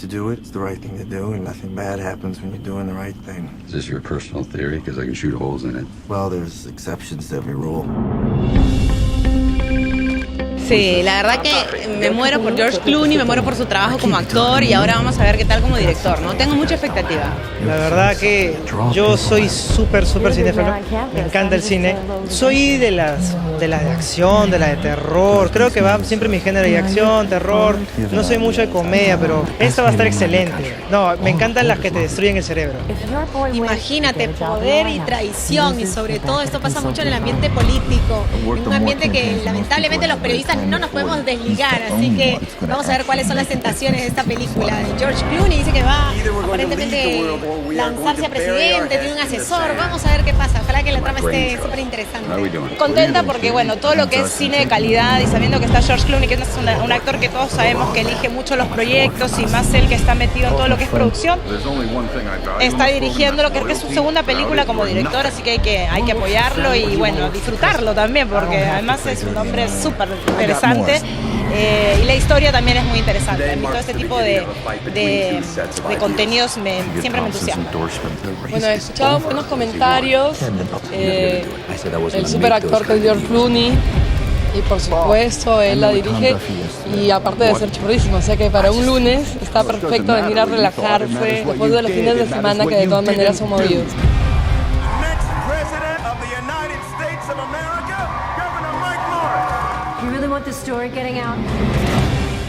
to do it. It's the right thing to do, and nothing bad happens when you're doing the right thing. Is this your personal theory? Because I can shoot holes in it. Well, there's exceptions to every rule. Sí, la verdad que me muero por George Clooney, me muero por su trabajo como actor y ahora vamos a ver qué tal como director, ¿no? Tengo mucha expectativa. La verdad que yo soy súper cinéfilo, me encanta el cine. Soy de las de acción, de las de terror, creo que va siempre mi género de acción, terror, no soy mucho de comedia, pero esta va a estar excelente. No, me encantan las que te destruyen el cerebro. Imagínate, poder y traición, y sobre todo esto pasa mucho en el ambiente político, en un ambiente que lamentablemente los periodistas no nos podemos desligar, así que vamos a ver cuáles son las tentaciones de esta película. George Clooney dice que va aparentemente lanzarse a presidente, tiene un asesor, vamos a ver qué pasa, ojalá que la trama esté súper interesante. Contenta porque bueno, todo lo que es cine de calidad y sabiendo que está George Clooney, que es un actor que todos sabemos que elige mucho los proyectos y más él que está metido en todo lo que es producción, está dirigiéndolo, creo que es su segunda película como director, así que hay que apoyarlo y bueno, disfrutarlo también porque además es un hombre súper interesante y la historia también es muy interesante. A mí todo este tipo de contenidos siempre me entusiasma. Bueno, he escuchado buenos comentarios del super actor que es George Clooney y por supuesto él la dirige y aparte de ser churrísimo, o sea que para un lunes está perfecto venir a relajarse después de los fines de semana que de todas maneras son movidos. You really want this story getting out?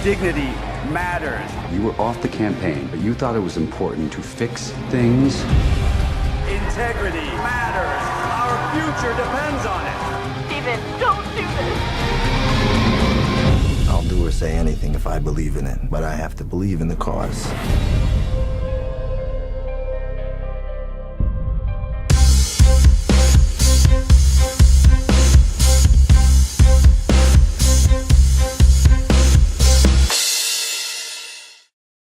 Dignity matters. You were off the campaign, but you thought it was important to fix things. Integrity matters. Our future depends on it. Steven, don't do this! I'll do or say anything if I believe in it, but I have to believe in the cause.